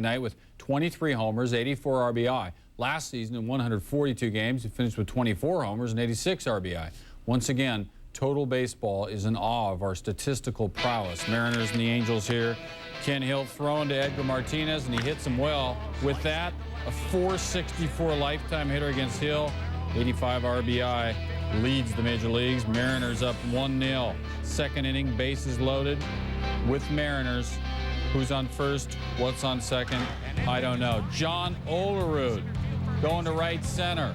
night with 23 homers, 84 RBI. Last season in 142 games, he finished with 24 homers and 86 RBI. Once again, total baseball is in awe of our statistical prowess. Mariners and the Angels here. Ken Hill throwing to Edgar Martinez, and he hits him well. With that, a .464 lifetime hitter against Hill. 85 RBI, leads the major leagues. Mariners up 1-0. Second inning, bases loaded with Mariners. Who's on first? What's on second? I don't know. John Olerud going to right center.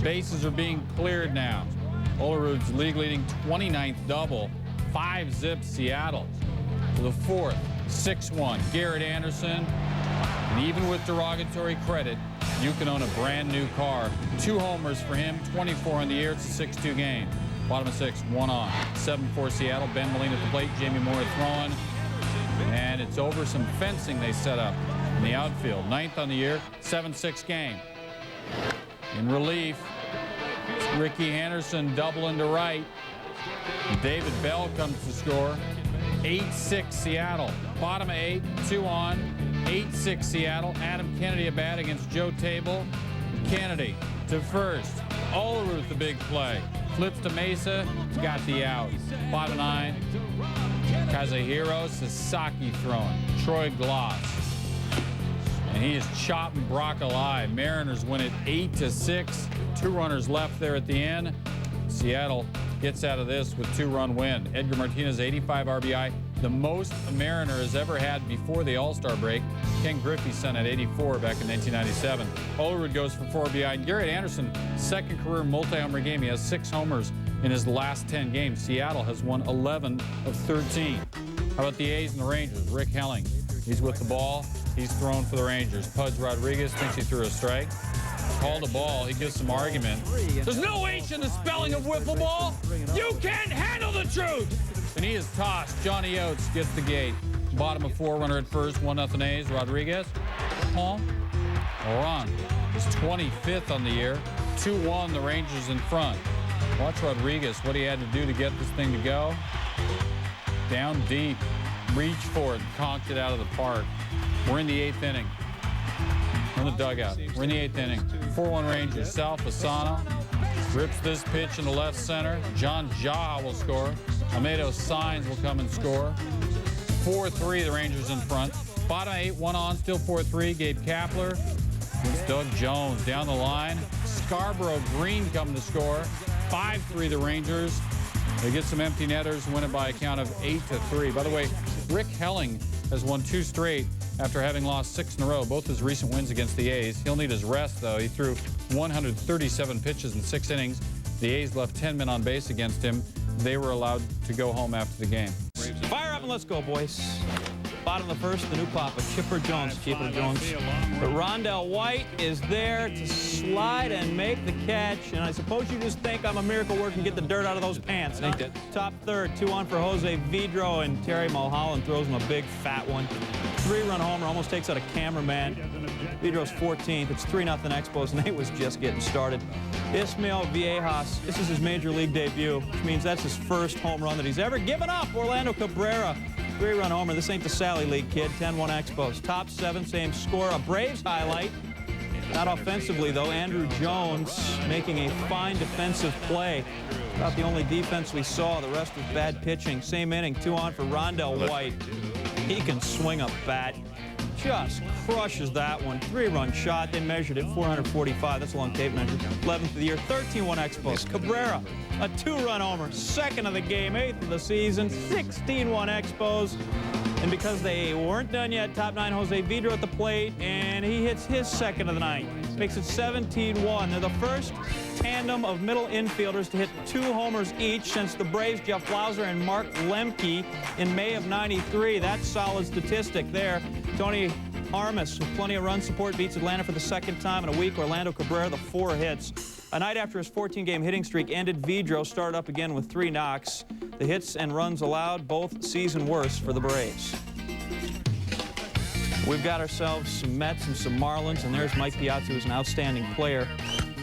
Bases are being cleared now. Olerud's league-leading 29th double. 5-zip Seattle. To the fourth, 6-1. Garrett Anderson. And even with derogatory credit, you can own a brand new car. 2 homers for him, 24 in the year. It's a 6-2 game. Bottom of 6, 1 on. 7-4 Seattle. Ben Molina at the plate. Jamie Moore throwing. And it's over some fencing they set up in the outfield. 9th on the year, 7-6 game. In relief, Ricky Henderson doubling to right. David Bell comes to score. 8-6 Seattle. Bottom of 8, 2 on. 8-6 Seattle. Adam Kennedy a bat against Joe Table. Kennedy to first. Olerud the big play. Flips to Mesa. Got the out. Bottom 9. Kazuhiro Sasaki throwing. Troy Gloss. And he is chopping Brock alive. Mariners win it 8-6. 2 runners left there at the end. Seattle gets out of this with 2-run win. Edgar Martinez, 85 RBI, the most a Mariner has ever had before the All-Star break. Ken Griffey sent at 84 back in 1997. Olerud goes for 4 RBI. And Garrett Anderson, second career multi-homer game. He has 6 homers in his last 10 games. Seattle has won 11 of 13. How about the A's and the Rangers? Rick Helling, he's with the ball. He's thrown for the Rangers. Pudge Rodriguez thinks he threw a strike. Called a ball. He gives some argument. There's no H in the spelling of wiffle ball. You can't handle the truth. And he is tossed. Johnny Oates gets the gate. Bottom of 4, runner at first, 1-0 A's. Rodriguez. Oran is 25th on the year. 2-1 the Rangers in front. Watch Rodriguez, what he had to do to get this thing to go. Down deep. Reached for it, conked it out of the park. We're in the 8th inning. We're in the dugout. We're in the 8th inning. 4-1 Rangers. Sal Fasano rips this pitch into left center. John Jaha will score. Almedo Signs will come and score. 4-3 the Rangers in front. Bottom 8, 1 on, still 4-3. Gabe Kapler against Doug Jones down the line. Scarborough Green come to score. 5-3 the Rangers. They get some empty netters, win it by a count of 8-3. By the way, Rick Helling has won 2 straight after having lost 6 in a row, both his recent wins against the A's. He'll need his rest, though. He threw 137 pitches in 6 innings. The A's left 10 men on base against him. They were allowed to go home after the game. Fire up and let's go, boys. Bottom of the first, the new papa, Chipper Jones. But Rondell White is there to slide and make the catch. And I suppose you just think I'm a miracle worker and get the dirt out of those pants. Top third, 2 on for Jose Vidro, and Terry Mulholland throws him a big fat one. 3-run homer, almost takes out a cameraman. Vidro's 14th. It's 3-0 Expos, and they was just getting started. Ismael Viejas, this is his major league debut, which means that's his first home run that he's ever given up. Orlando Cabrera, 3-run homer. This ain't the Sally League, kid. 10-1 Expos. Top 7, same score. A Braves highlight. Not offensively, though. Andrew Jones making a fine defensive play. About the only defense we saw. The rest was bad pitching. Same inning, 2 on for Rondell White. He can swing a bat. Just crushes that one. 3-run shot. They measured it 445. That's a long tape measure. 11th of the year. 13-1 Expos. Cabrera, a 2-run homer. 2nd of the game. 8th of the season. 16-1 Expos. And because they weren't done yet, top 9 Jose Vidro at the plate, and he hits his 2nd of the night. Makes it 17-1. They're the first tandem of middle infielders to hit 2 homers each since the Braves' Jeff Blauser and Mark Lemke in May of '93. That's solid statistic there. Tony Armas, with plenty of run support, beats Atlanta for the 2nd time in a week. Orlando Cabrera, the 4 hits. A night after his 14-game hitting streak ended, Vidro started up again with 3 knocks. The hits and runs allowed, both season worst for the Braves. We've got ourselves some Mets and some Marlins, and there's Mike Piazza, who's an outstanding player.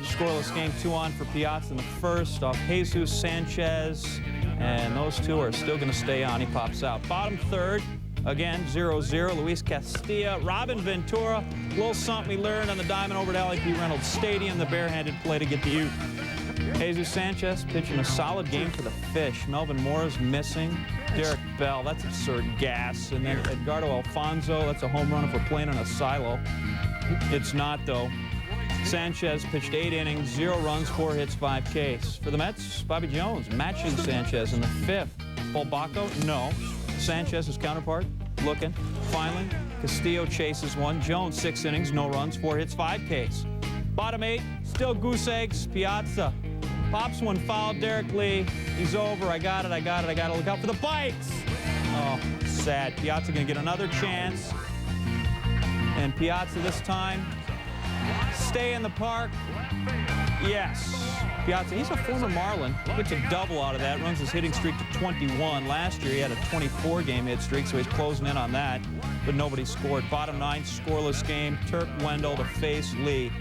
Scoreless game, 2 on for Piazza in the first off Jesus Sanchez, and those 2 are still going to stay on. He pops out. Bottom third, Again, 0-0. Luis Castilla, Robin Ventura. A little something we learned on the diamond over at Alec B. Reynolds Stadium. The barehanded play to get the Ute. Jesus Sanchez pitching a solid game for the Fish. Melvin Moore's missing. Derek Bell, that's absurd gas. And then Edgardo Alfonso, that's a home run if we're playing on a silo. It's not, though. Sanchez pitched 8 innings, 0 runs, 4 hits, 5 Ks. For the Mets, Bobby Jones matching Sanchez in the 5th. Paul Bacco, no. Sanchez's counterpart, looking. Finally, Castillo chases one. Jones, 6 innings, no runs, 4 hits, 5 Ks. Bottom 8, still goose eggs. Piazza pops one foul. Derek Lee, he's over. I got it. Look out for the bites. Oh, sad. Piazza going to get another chance. And Piazza this time, stay in the park. Yes. Piazza, he's a former Marlin. Gets a double out of that. Runs his hitting streak to 21. Last year, he had a 24-game hit streak, so he's closing in on that. But nobody scored. Bottom 9, scoreless game. Turk Wendell to face Lee.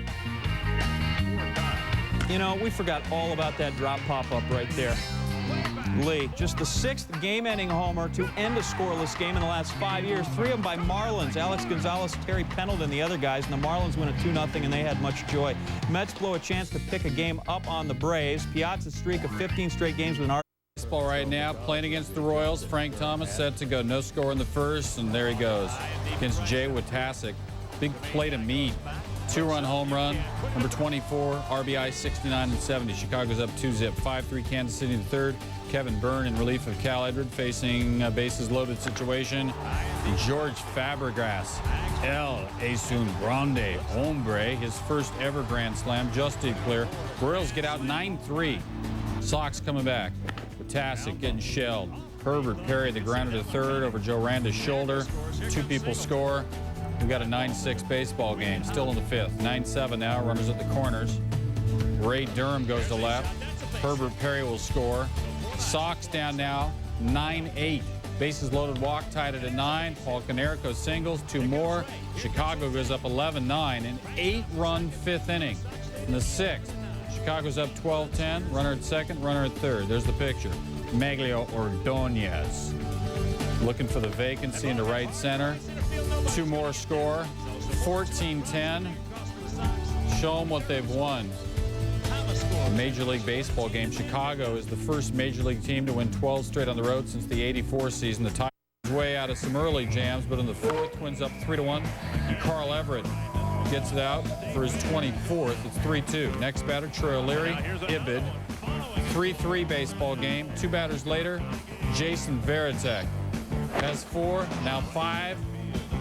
You know, we forgot all about that drop pop-up right there. Lee, just the 6th game-ending homer to end a scoreless game in the last 5 years. 3 of them by Marlins. Alex Gonzalez, Terry Pendleton, the other guys. And the Marlins win a 2-0, and they had much joy. Mets blow a chance to pick a game up on the Braves. Piazza's streak of 15 straight games with an Baseball right now, playing against the Royals. Frank Thomas set to go. No score in the first, and there he goes against Jay Witasic. Big play to meet. 2-run home run, number 24, RBI 69 and 70. Chicago's up 2-zip. 5-3 Kansas City in the 3rd. Kevin Byrne in relief of Cal Edward facing a bases-loaded situation. And George Fabregas, El Asun Grande Hombre, his first ever Grand Slam, just did clear. Royals get out 9-3. Sox coming back. Witasic getting shelled. Herbert Perry, the grounder to 3rd over Joe Randa's shoulder. 2 people score. We've got a 9-6 baseball game, still in the 5th. 9-7 now, runners at the corners. Ray Durham goes to left. Herbert Perry will score. Sox down now, 9-8. Bases loaded walk, tied it at 9. Paul Konerko singles, 2 more. Chicago goes up 11-9, an 8-run 5th inning. In the 6th, Chicago's up 12-10, runner at 2nd, runner at 3rd. There's the picture. Maglio Ordonez looking for the vacancy into right center. 2 more score, 14-10. Show them what they've won. A Major League Baseball game. Chicago is the first Major League team to win 12 straight on the road since the '84 season. The Tigers way out of some early jams, but in the 4th, Twins up 3-1. And Carl Everett gets it out for his 24th. It's 3-2. Next batter, Troy O'Leary, Ibid. 3-3 baseball game. 2 batters later, Jason Varitek has 4, now 5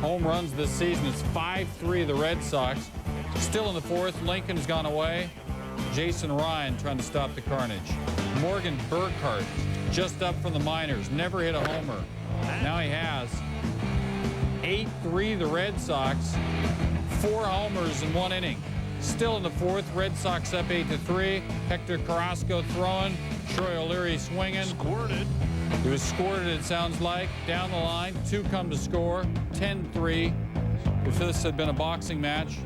home runs this season. It's 5-3 the Red Sox. Still in the 4th, Lincoln's gone away. Jason Ryan trying to stop the carnage. Morgan Burkhart just up from the minors, never hit a homer. Now he has. 8-3 the Red Sox, 4 homers in 1 inning. Still in the 4th, Red Sox up 8-3. Hector Carrasco throwing, Troy O'Leary swinging. Squirted. He was squirted, it sounds like. Down the line, 2 come to score, 10-3. If this had been a boxing match,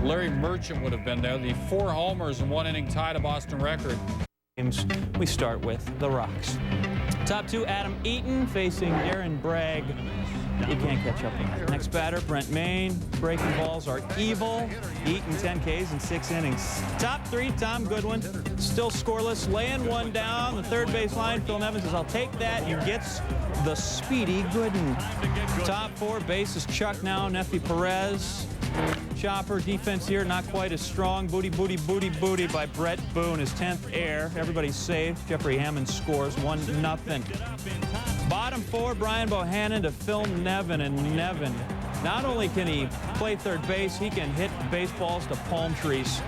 Larry Merchant would have been there. The 4 homers in 1 inning tied a Boston record. We start with the Rocks. Top 2, Adam Eaton facing Aaron Bragg. He can't catch up. Next batter, Brent Main. Breaking balls are evil. Eaton 10 Ks in 6 innings. Top 3, Tom Goodwin. Still scoreless, laying one down. The 3rd base line, Phil Nevin says, I'll take that. He gets the speedy Gooden. Top 4, bases Chuck now, Nefi Perez. Chopper, defense here, not quite as strong. Booty by Brett Boone, his 10th air. Everybody's safe. Jeffrey Hammond scores 1-0. Bottom 4, Brian Bohannon to Phil Nevin. And Nevin, not only can he play 3rd base, he can hit baseballs to palm trees.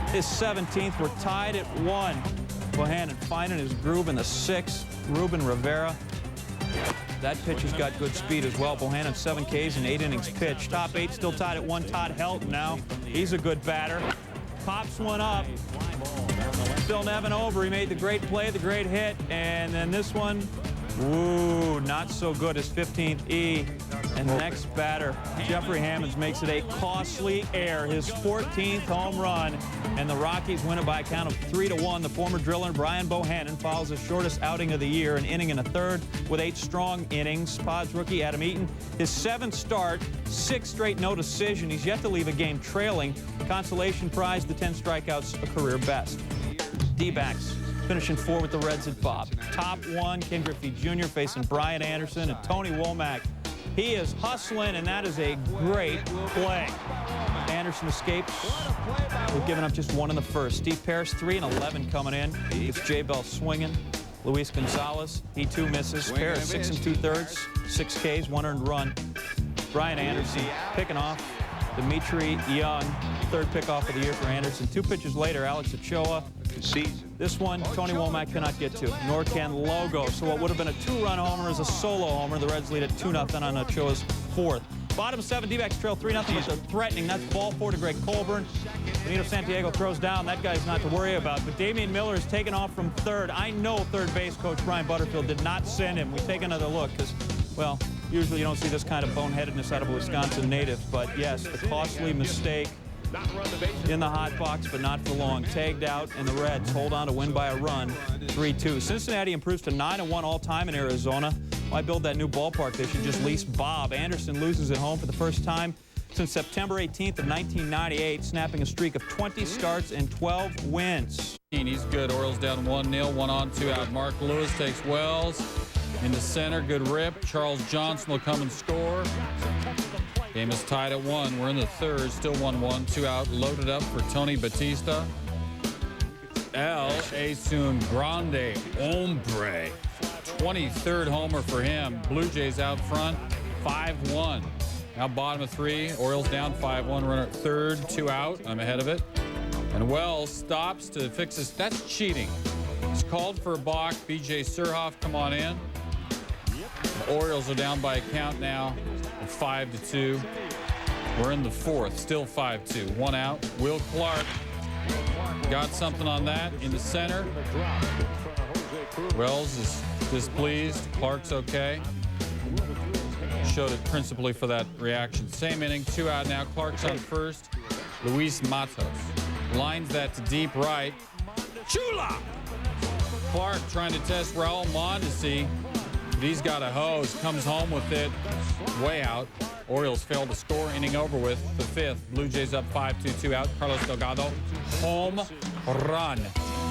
His 17th, we're tied at 1. Bohannon finding his groove in the 6th. Ruben Rivera. That pitch has got good speed as well. Bohannon 7 Ks in 8 innings pitched. Top 8 still tied at 1. Todd Helton now. He's a good batter. Pops one up. Phil Nevin over. He made the great play, the great hit. And then this one, ooh, not so good. His 15th E. And next batter, Jeffrey Hammonds makes it a costly error, his 14th home run, and the Rockies win it by a count of 3-1. The former driller Brian Bohannon follows his shortest outing of the year, an inning and a third with 8 strong innings. Pods rookie Adam Eaton, his 7th start, 6 straight no decision. He's yet to leave a game trailing. Consolation prize, the 10 strikeouts, a career best. D-backs finishing 4 with the Reds at Bob. Top 1, Ken Griffey Jr. facing Brian Anderson and Tony Womack. He is hustling, and that is a great play. Anderson escapes. We've given up just 1 in the first. Steve Parrish, 3 and 11 coming in. It's Jay Bell swinging. Luis Gonzalez, he too misses. Parrish 6 2/3, 6 Ks, 1 earned run. Brian Anderson picking off. Dimitri Young, 3rd pickoff of the year for Anderson. 2 pitches later, Alex Ochoa. This one, Tony Womack cannot get to, nor can Logo. So what would have been a 2-run homer is a solo homer. The Reds lead at 2-0 on Ochoa's 4th. Bottom 7, D-backs trail 3-0, but they're threatening. That's ball 4 to Greg Colburn. Benito Santiago throws down. That guy's not to worry about. But Damian Miller is taken off from 3rd. I know third base coach Brian Butterfield did not send him. We take another look because, well, usually you don't see this kind of boneheadedness out of a Wisconsin native. But yes, a costly mistake in the hot box, but not for long. Tagged out, and the Reds hold on to win by a run, 3-2. Cincinnati improves to 9-1 all-time in Arizona. Why build that new ballpark? They should just lease Bob. Anderson loses at home for the first time since September 18th of 1998, snapping a streak of 20 starts and 12 wins. He's good. Orioles down 1-0, 1 on, 2 out. Mark Lewis takes Wells into center. Good rip. Charles Johnson will come and score. Game is tied at 1. We're in the 3rd, still 1-1, 2 out. Loaded up for Tony Batista. El Asun Grande Hombre. 23rd homer for him. Blue Jays out front, 5-1. Now bottom of 3. Orioles down 5-1. Runner at 3rd, 2 out. I'm ahead of it. And Wells stops to fix this. That's cheating. He's called for a balk. B.J. Surhoff, come on in. The Orioles are down by a count now of 5-2. We're in the 4th, still 5-2. 1 out. Will Clark got something on that in the center. Wells is displeased. Clark's okay. Showed it principally for that reaction. Same inning, 2 out now. Clark's on first. Luis Matos lines that to deep right. Chula! Clark trying to test Raul Mondesi. But he's got a hose. Comes home with it. Way out. Orioles fail to score. Inning over with the 5th. Blue Jays up 5-2, 2 out. Carlos Delgado. Home run.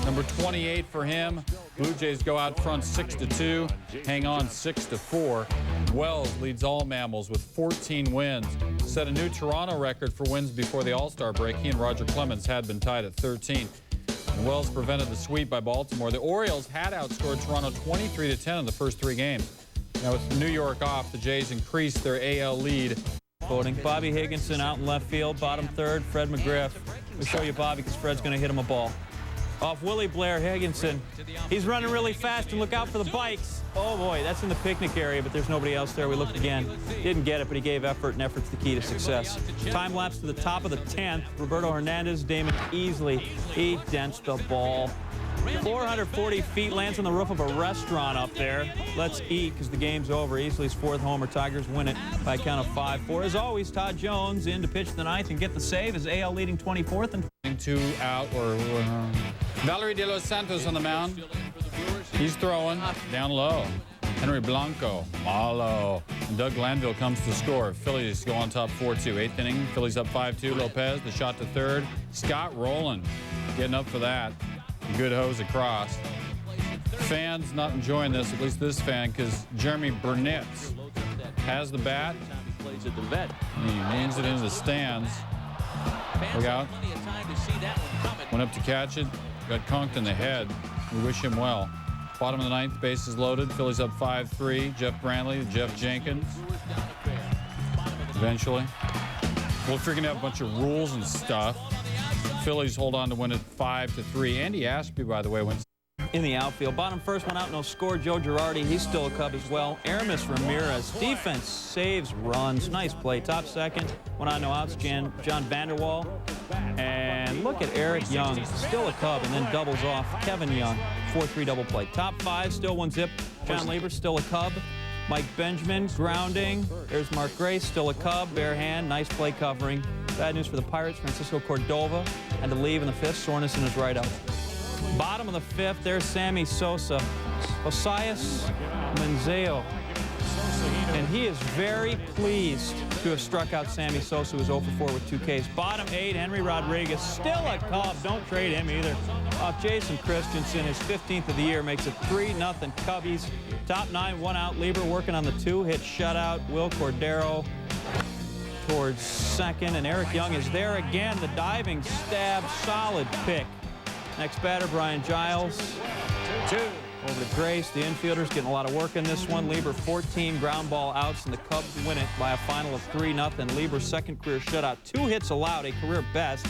Number 28 for him. Blue Jays go out front 6-2. Hang on 6-4. Wells leads all mammals with 14 wins. Set a new Toronto record for wins before the All-Star break. He and Roger Clemens had been tied at 13. And Wells prevented the sweep by Baltimore. The Orioles had outscored Toronto 23-10 in the first 3 games. Now with New York off, the Jays increased their AL lead. Voting Bobby Higginson out in left field, bottom 3rd, Fred McGriff. We'll show you Bobby because Fred's going to hit him a ball. Off Willie Blair, Higginson. He's running really fast, and look out for the bikes. Oh boy, that's in the picnic area, but there's nobody else there. We looked again. Didn't get it, but he gave effort, and effort's the key to success. Time lapse to the top of the 10th. Roberto Hernandez, Damon Easley. He dents the ball. 440 feet, lands on the roof of a restaurant up there. Let's eat because the game's over. Easley's 4th homer. Tigers win it by a count of 5-4. As always, Todd Jones in to pitch the 9th and get the save as AL leading 24th. And 2 out. Valerie De Los Santos on the mound. He's throwing down low. Henry Blanco, Malo. And Doug Glanville comes to score. Phillies go on top 4-2. 8th inning. Phillies up 5-2. Lopez, the shot to 3rd. Scott Rowland getting up for that. Good hose across. Fans not enjoying this, at least this fan, because Jeremy Burnitz has the bat. He means it into the stands. Look out. Went up to catch it. Got conked in the head. We wish him well. Bottom of the 9th, bases loaded. Phillies up 5-3. Jeff Brantley, Jeff Jenkins. Eventually. We're figuring out a bunch of rules and stuff. Phillies hold on to win it 5-3. Andy Ashby, by the way, went in the outfield. Bottom 1st, 1 out, no score. Joe Girardi, he's still a Cub as well. Aramis Ramirez, defense saves runs. Nice play. Top 2nd, 1 out, no outs. John Vanderwall. And look at Eric Young, still a Cub, and then doubles off Kevin Young. 4-3 double play. Top 5, still 1-zip. John Lieber, still a Cub. Mike Benjamin grounding. There's Mark Grace, still a Cub, bare hand, nice play covering. Bad news for the Pirates. Francisco Cordova had to leave in the 5th. Soreness in his right elbow. Bottom of the 5th, there's Sammy Sosa. Osias Menzeo. And he is very pleased to have struck out Sammy Sosa, who was 0 for 4 with 2 Ks. Bottom 8, Henry Rodriguez, still a Cub. Don't trade him either. Jason Christensen, his 15th of the year, makes it 3-0 Cubbies. Top 9, 1 out. Lieber working on the 2-hit shutout. Will Cordero towards second, and Eric Young is there again. The diving stab, solid pick. Next batter, Brian Giles. 2-2. Over to Grace. The infielders getting a lot of work in this one. Lieber 14 ground ball outs, and the Cubs win it by a final of 3-0. Lieber's second career shutout. 2 hits allowed, a career best.